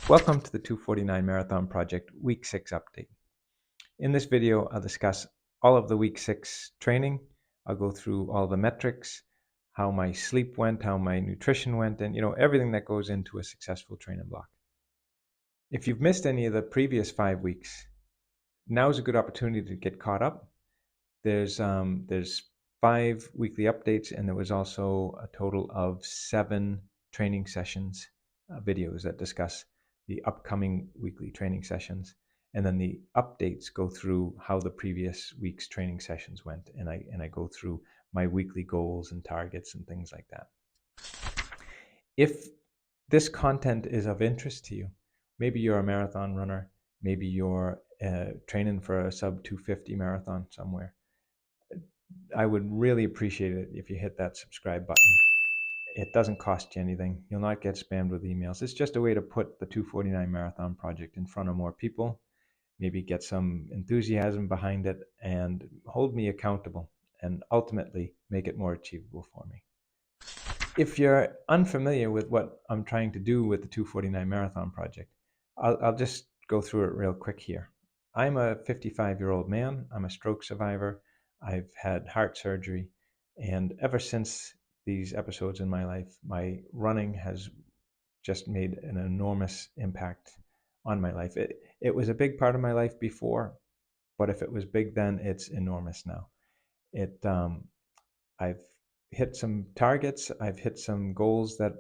Welcome to the 249 Marathon Project Week 6 update. In this video, I'll discuss all of the Week 6 training. I'll go through all the metrics, how my sleep went, how my nutrition went, and everything that goes into a successful training block. If you've missed any of the previous 5 weeks, now's a good opportunity to get caught up. There's 5 weekly updates, and there was also a total of 7 training sessions videos that discuss the upcoming weekly training sessions, and then the updates go through how the previous week's training sessions went, and I go through my weekly goals and targets and things like that. If this content is of interest to you, maybe you're a marathon runner, maybe you're training for a sub 250 marathon somewhere, I would really appreciate it if you hit that subscribe button. It doesn't cost you anything. You'll not get spammed with emails. It's just a way to put the 249 Marathon Project in front of more people, maybe get some enthusiasm behind it, and hold me accountable, and ultimately make it more achievable for me. If you're unfamiliar with what I'm trying to do with the 249 Marathon Project, I'll just go through it real quick here. I'm a 55-year-old man. I'm a stroke survivor. I've had heart surgery, and ever since these episodes in my life, my running has just made an enormous impact on my life. It was a big part of my life before, but if it was big then, it's enormous now. I've hit some targets. I've hit some goals that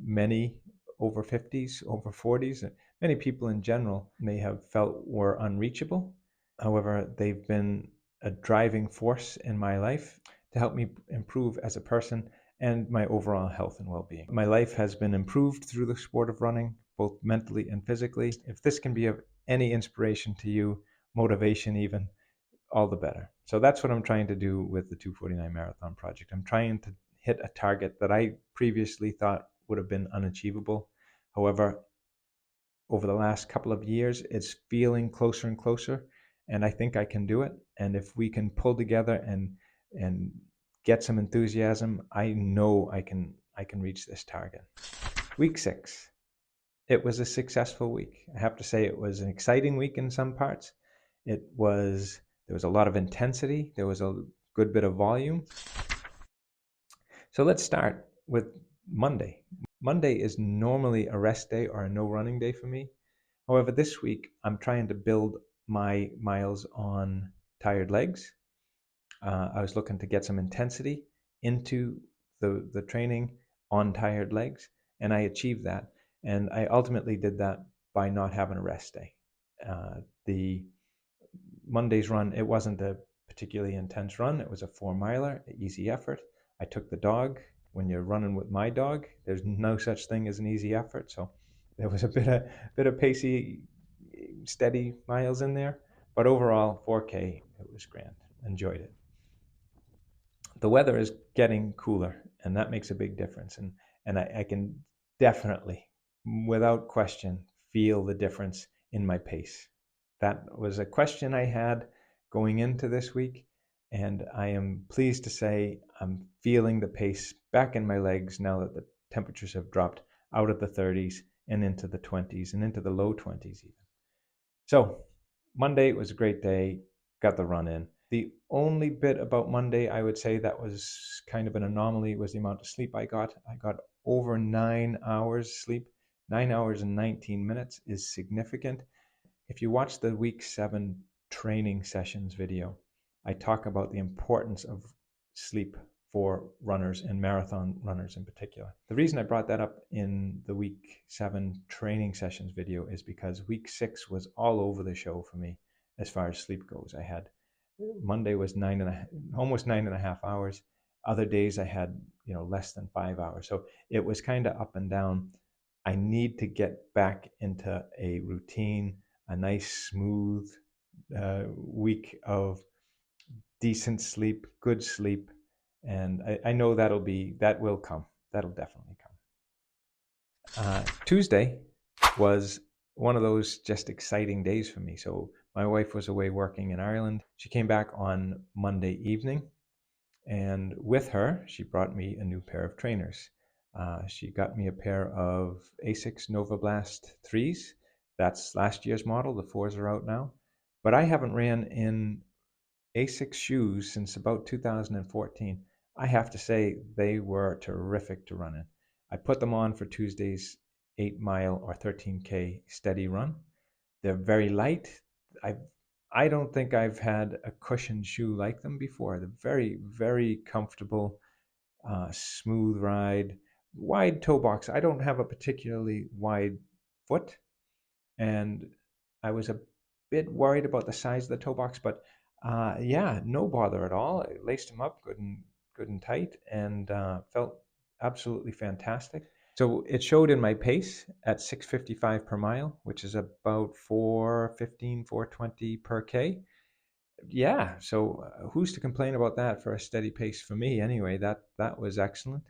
many over 50s, over 40s, many people in general may have felt were unreachable. However, they've been a driving force in my life to help me improve as a person and my overall health and well-being. My life has been improved through the sport of running, both mentally and physically. If this can be of any inspiration to you, motivation even, all the better. So that's what I'm trying to do with the 249 Marathon Project. I'm trying to hit a target that I previously thought would have been unachievable. However, over the last couple of years, it's feeling closer and closer, and I think I can do it. And if we can pull together and get some enthusiasm, I know I can reach this target. Week 6. It was a successful week. I have to say it was an exciting week in some parts. There was a lot of intensity. There was a good bit of volume. So let's start with Monday. Monday is normally a rest day or a no running day for me. However, this week I'm trying to build my miles on tired legs. I was looking to get some intensity into the training on tired legs, and I achieved that. And I ultimately did that by not having a rest day. The Monday's run, it wasn't a particularly intense run. It was a 4-miler, easy effort. I took the dog. When you're running with my dog, there's no such thing as an easy effort. So there was a bit of pacey, steady miles in there. But overall, 4K, it was grand. Enjoyed it. The weather is getting cooler, and that makes a big difference. And I can definitely, without question, feel the difference in my pace. That was a question I had going into this week, and I am pleased to say I'm feeling the pace back in my legs now that the temperatures have dropped out of the 30s and into the 20s and into the low 20s even. So Monday was a great day, got the run in. The only bit about Monday I would say that was kind of an anomaly was the amount of sleep I got. I got over 9 hours sleep. 9 hours and 19 minutes is significant. If you watch the week 7 training sessions video, I talk about the importance of sleep for runners and marathon runners in particular. The reason I brought that up in the week 7 training sessions video is because week 6 was all over the show for me as far as sleep goes. I had Monday was almost 9.5 hours. Other days I had less than 5 hours. So it was kind of up and down. I need to get back into a routine, a nice smooth week of decent sleep, good sleep, and I know that will come. That'll definitely come. Tuesday was one of those just exciting days for me. So my wife was away working in Ireland. She came back on Monday evening, and with her, she brought me a new pair of trainers. She got me a pair of Asics Nova Blast 3s. That's last year's model. The 4s are out now. But I haven't ran in Asics shoes since about 2014. I have to say they were terrific to run in. I put them on for Tuesday's 8 mile or 13K steady run. They're very light. I I don't think I've had a cushioned shoe like them before. They're very, very comfortable, smooth ride, wide toe box. I don't have a particularly wide foot, and I was a bit worried about the size of the toe box, but yeah, no bother at all. I laced them up good and tight, and felt absolutely fantastic. So it showed in my pace at 6:55 per mile, which is about 4:15, 4:20 per K. Yeah, so who's to complain about that for a steady pace for me anyway? That was excellent.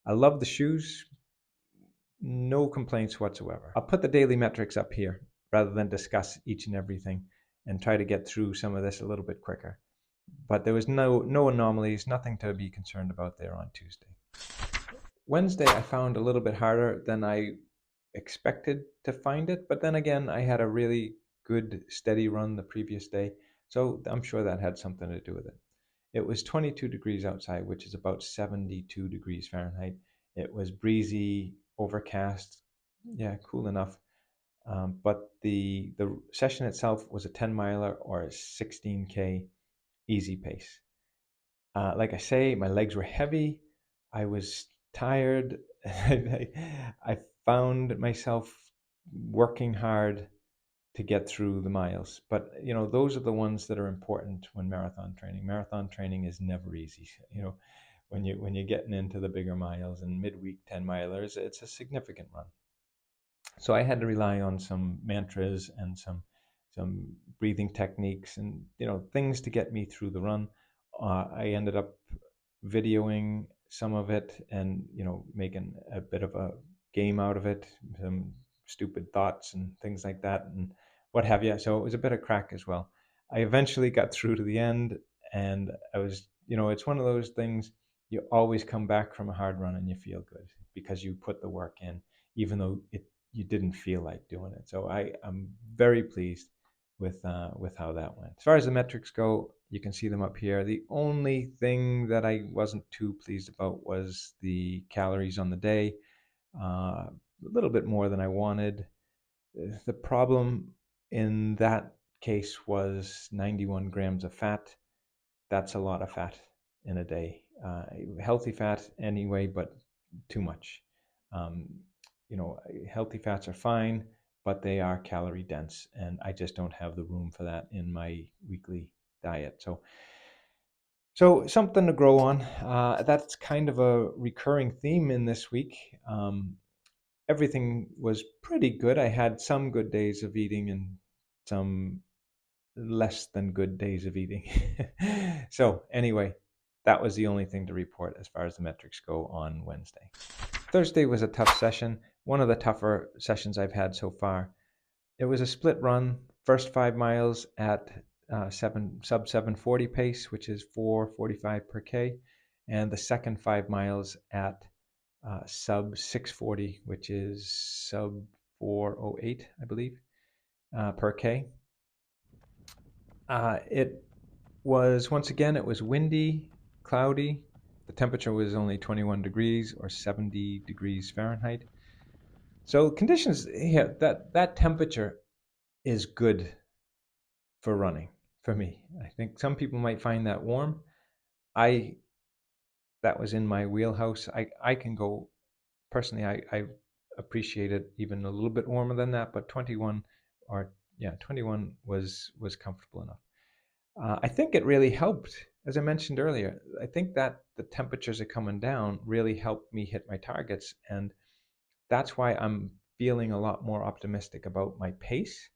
I love the shoes, no complaints whatsoever. I'll put the daily metrics up here rather than discuss each and everything and try to get through some of this a little bit quicker. But there was no anomalies, nothing to be concerned about there on Tuesday. Wednesday I found a little bit harder than I expected to find it, but then again, I had a really good steady run the previous day, so I'm sure that had something to do with it. It was 22 degrees outside, which is about 72 degrees Fahrenheit. It was breezy, overcast, yeah, cool enough. But the session itself was a 10 miler or a 16K easy pace. Like I say, my legs were heavy. I was tired. I found myself working hard to get through the miles. But those are the ones that are important when marathon training. Marathon training is never easy. When you're getting into the bigger miles and midweek 10 milers, it's a significant run. So I had to rely on some mantras and some breathing techniques and things to get me through the run. I ended up videoing some of it and making a bit of a game out of it, some stupid thoughts and things like that and what have you. So it was a bit of crack as well. I eventually got through to the end, and I was, it's one of those things, you always come back from a hard run and you feel good because you put the work in, even though you didn't feel like doing it. So I'm very pleased with how that went. As far as the metrics go, you can see them up here. The only thing that I wasn't too pleased about was the calories on the day. A little bit more than I wanted. The problem in that case was 91 grams of fat. That's a lot of fat in a day. Healthy fat anyway, but too much. Um, Healthy fats are fine, but they are calorie dense, and I just don't have the room for that in my weekly diet. So something to grow on. That's kind of a recurring theme in this week. Everything was pretty good. I had some good days of eating and some less than good days of eating. So anyway, that was the only thing to report as far as the metrics go on Wednesday. Thursday was a tough session, one of the tougher sessions I've had so far. It was a split run, first 5 miles at sub 740 pace, which is 4:45 per K, and the second 5 miles at sub 640, which is sub 408, I believe, per K. It was, once again, it was windy, cloudy. The temperature was only 21 degrees or 70 degrees Fahrenheit. So conditions, yeah, that temperature is good for running for me. I think some people might find that warm. I That was in my wheelhouse. I can go personally. I appreciate it even a little bit warmer than that, but 21 or yeah, 21 was comfortable enough. I think it really helped, as I mentioned earlier. I think that the temperatures are coming down really helped me hit my targets, and that's why I'm feeling a lot more optimistic about my pace.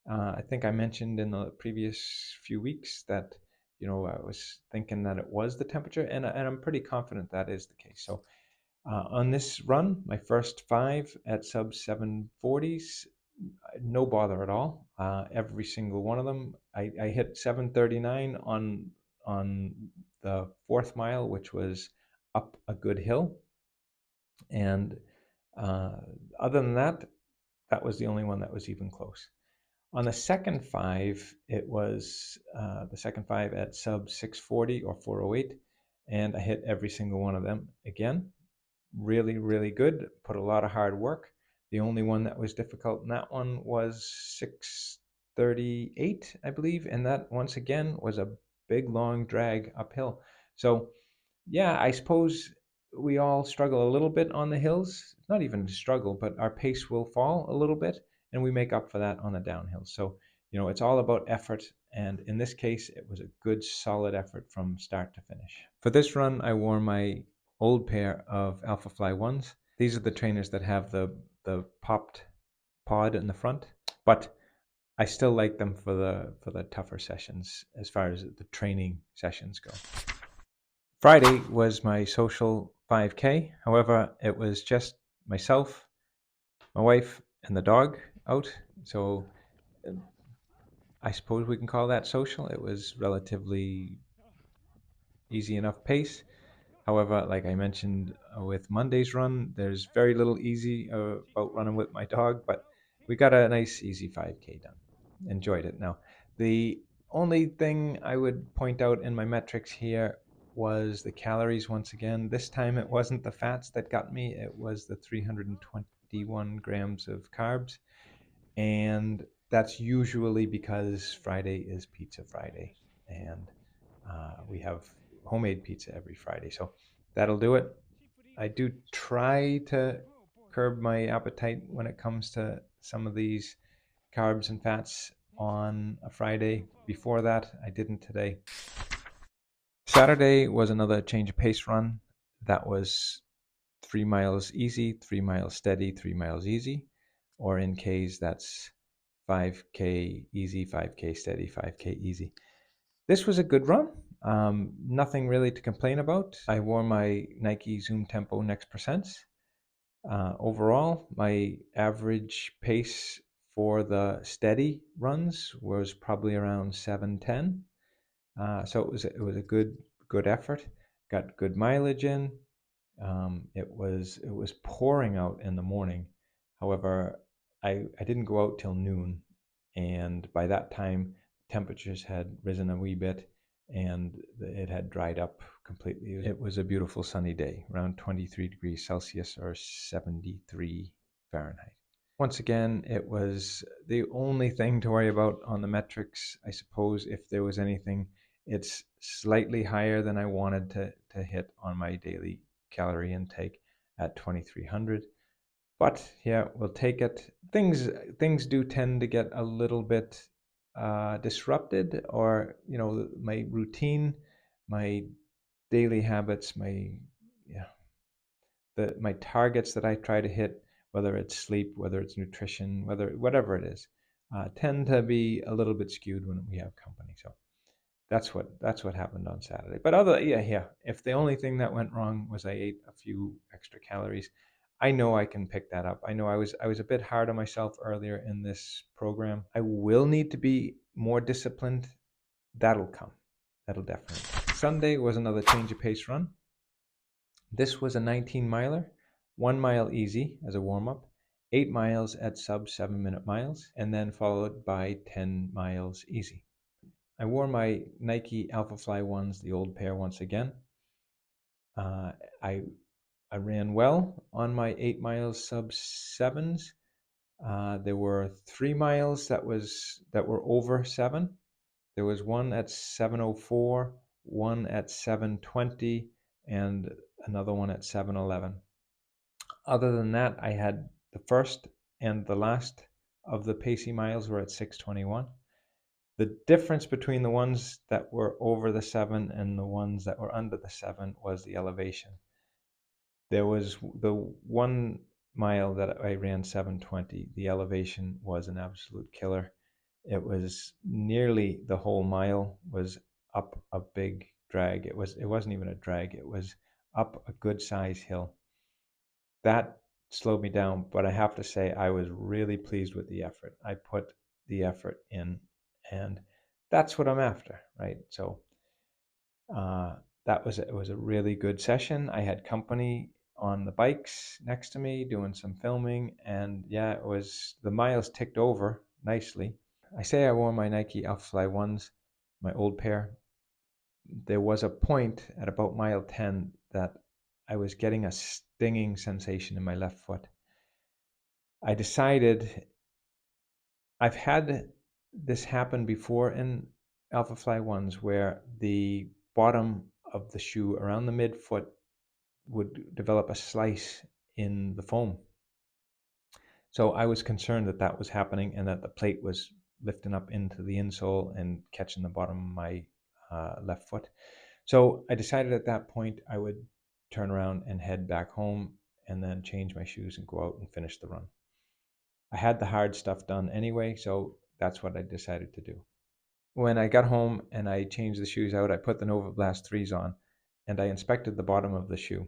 I think I mentioned in the previous few weeks that I was thinking that it was the temperature, and I'm pretty confident that is the case. So on this run, my first 5 at sub 740s, no bother at all. Every single one of them, I hit 739 on the 4th mile, which was up a good hill. And uh, other than that, that was the only one that was even close. On the second five, it was the second five at sub 640 or 408, and I hit every single one of them again. Really, really good. Put a lot of hard work. The only one that was difficult in that one was 638, I believe, and that once again was a big long drag uphill. So yeah, I suppose we all struggle a little bit on the hills. Not even a struggle, but our pace will fall a little bit, and we make up for that on the downhill. So, it's all about effort. And in this case, it was a good, solid effort from start to finish. For this run, I wore my old pair of Alpha Fly ones. These are the trainers that have the popped pod in the front, but I still like them for the tougher sessions as far as the training sessions go. Friday was my social 5K. However, it was just myself, my wife, and the dog out. So I suppose we can call that social. It was relatively easy enough pace. However, like I mentioned with Monday's run, there's very little easy about running with my dog, but we got a nice easy 5K done. Enjoyed it. Now, the only thing I would point out in my metrics here was the calories once again. This time it wasn't the fats that got me, it was the 321 grams of carbs. And that's usually because Friday is Pizza Friday. And we have homemade pizza every Friday. So that'll do it. I do try to curb my appetite when it comes to some of these carbs and fats on a Friday. Before that, I didn't today. Saturday was another change of pace run. That was 3 miles easy, 3 miles steady, 3 miles easy. Or in Ks, that's 5K easy, 5K steady, 5K easy. This was a good run. Nothing really to complain about. I wore my Nike Zoom Tempo Next Percents. Overall, my average pace for the steady runs was probably around 7:10. So it was a good effort. Got good mileage in. It was pouring out in the morning. However, I didn't go out till noon, and by that time temperatures had risen a wee bit, and it had dried up completely. It was a beautiful sunny day, around 23 degrees Celsius or 73 Fahrenheit. Once again, it was the only thing to worry about on the metrics. I suppose if there was anything, it's slightly higher than I wanted to hit on my daily calorie intake at 2300. But yeah, we'll take it. Things do tend to get a little bit disrupted, or my routine, my daily habits, yeah, my targets that I try to hit, whether it's sleep, whether it's nutrition, whatever it is, tend to be a little bit skewed when we have company. So that's what happened on Saturday. But yeah. If the only thing that went wrong was I ate a few extra calories, I know I can pick that up. I know I was a bit hard on myself earlier in this program. I will need to be more disciplined. That'll come. That'll definitely. Sunday was another change of pace run. This was a 19 miler, 1 mile easy as a warm up, 8 miles at sub 7 minute miles, and then followed by 10 miles easy. I wore my Nike Alpha Fly ones, the old pair, once again. Uh, I I ran well on my 8 miles sub sevens. There were 3 miles that were over 7. There was one at 7:04, one at 7:20, and another one at 7:11. Other than that, I had the first and the last of the pacey miles were at 6:21. The difference between the ones that were over the 7 and the ones that were under the 7 was the elevation. There was the 1 mile that I ran 7:20. The elevation was an absolute killer. It was nearly the whole mile was up a big drag. It wasn't even a drag. It was up a good size hill. That slowed me down, but I have to say I was really pleased with the effort. I put the effort in, and that's what I'm after, right? So it was a really good session. I had company on the bikes next to me doing some filming, and yeah, it was, the miles ticked over nicely. I say I wore my Nike Alphafly 1s, my old pair. There was a point at about mile 10 that I was getting a stinging sensation in my left foot. I decided, I've had this happen before in Alphafly 1s where the bottom of the shoe around the midfoot would develop a slice in the foam. So I was concerned that that was happening and that the plate was lifting up into the insole and catching the bottom of my left foot. So I decided at that point I would turn around and head back home and then change my shoes and go out and finish the run. I had the hard stuff done anyway, so that's what I decided to do. When I got home and I changed the shoes out, I put the Nova Blast 3s on and I inspected the bottom of the shoe.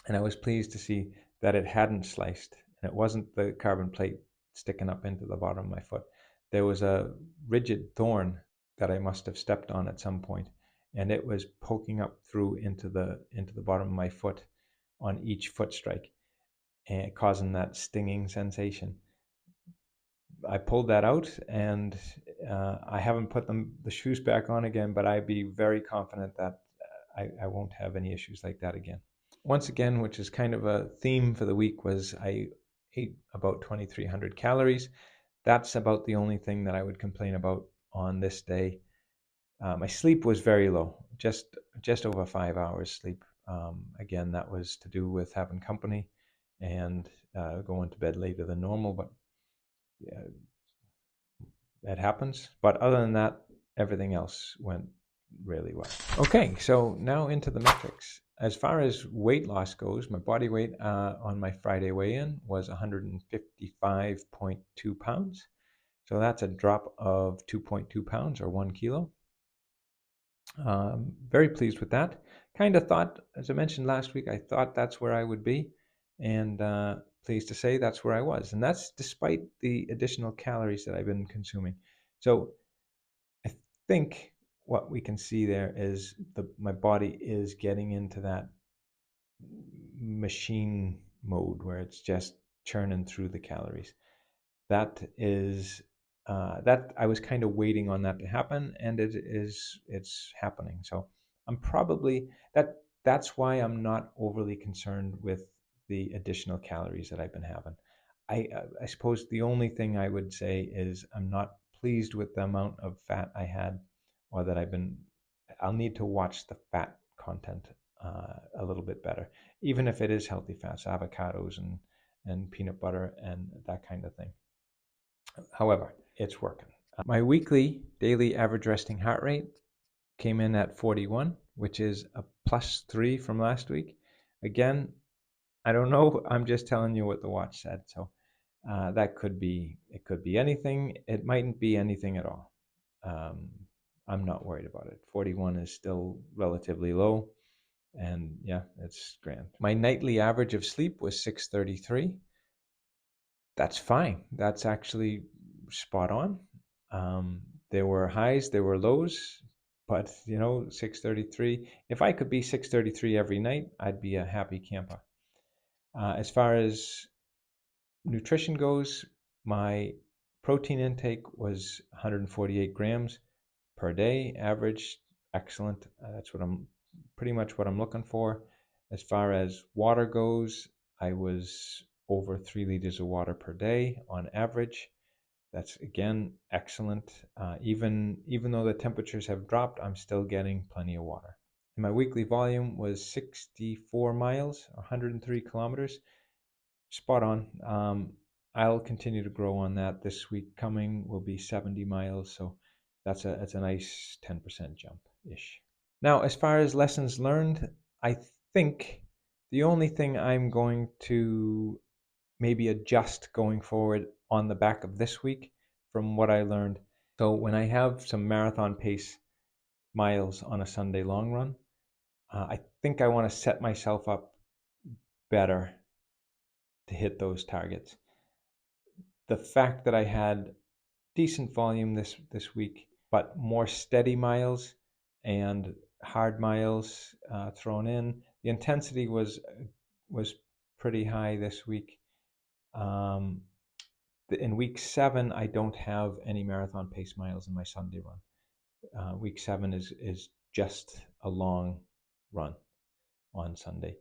And I was pleased to see that it hadn't sliced and it wasn't the carbon plate sticking up into the bottom of my foot. There was a rigid thorn that I must have stepped on at some point, and it was poking up through into the bottom of my foot on each foot strike and causing that stinging sensation. I pulled that out, and I haven't put the shoes back on again, but I'd be very confident that I won't have any issues like that again. Once again, which is kind of a theme for the week, was I ate about 2,300 calories. That's about the only thing that I would complain about on this day. My sleep was very low, just over 5 hours sleep. Again, that was to do with having company and going to bed later than normal, but yeah, that happens. But other than that, everything else went really well. Okay, so now into the metrics. As far as weight loss goes, my body weight on my Friday weigh-in was 155.2 pounds. So that's a drop of 2.2 pounds or 1 kilo. Very pleased with that. Kind of thought, as I mentioned last week, I thought that's where I would be, and pleased to say that's where I was. And that's despite the additional calories that I've been consuming. So I think what we can see there is my body is getting into that machine mode where it's just churning through the calories. That is that I was kind of waiting on that to happen, and it's happening. So I'm probably that's why I'm not overly concerned with the additional calories that I've been having. I suppose the only thing I would say is I'm not pleased with the amount of fat I had, or that I'll need to watch the fat content a little bit better, even if it is healthy fats, avocados and peanut butter and that kind of thing. However, it's working. My weekly daily average resting heart rate came in at 41, which is a +3 from last week. Again, I don't know. I'm just telling you what the watch said. So it could be anything. It mightn't be anything at all. I'm not worried about it. 41 is still relatively low. And yeah, it's grand. My nightly average of sleep was 6:33. That's fine. That's actually spot on. There were highs, there were lows, but 6:33. If I could be 6:33 every night, I'd be a happy camper. As far as nutrition goes, my protein intake was 148 grams per day, average, excellent. That's pretty much what I'm looking for. As far as water goes, I was over 3 liters of water per day on average. That's again excellent. Even though the temperatures have dropped, I'm still getting plenty of water. And my weekly volume was 64 miles, 103 kilometers. Spot on. I'll continue to grow on that. This week coming will be 70 miles, so that's a nice 10% jump-ish. Now, as far as lessons learned, I think the only thing I'm going to maybe adjust going forward on the back of this week from what I learned. So when I have some marathon pace miles on a Sunday long run, I think I want to set myself up better to hit those targets. The fact that I had decent volume this week, but more steady miles and hard miles thrown in, the intensity was was pretty high this week. Um, in week 7, I don't have any marathon pace miles in my Sunday run. Week 7 is just a long run on Sunday.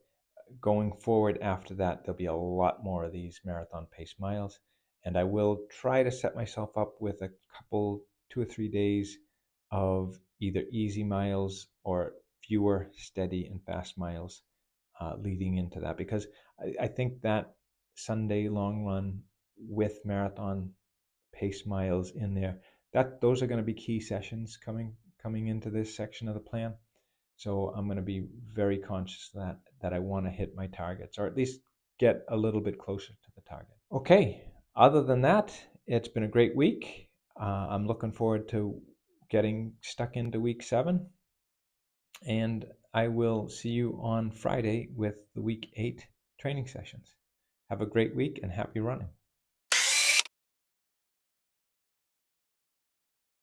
Going forward after that, there'll be a lot more of these marathon pace miles, and I will try to set myself up with a couple, 2 or 3 days of either easy miles or fewer steady and fast miles leading into that, because I think that Sunday long run with marathon pace miles in there, that those are going to be key sessions coming into this section of the plan. So I'm going to be very conscious of that I want to hit my targets, or at least get a little bit closer to the target. Okay, other than that, it's been a great week. I'm looking forward to getting stuck into week 7, and I will see you on Friday with the week 8 training sessions. Have a great week and happy running.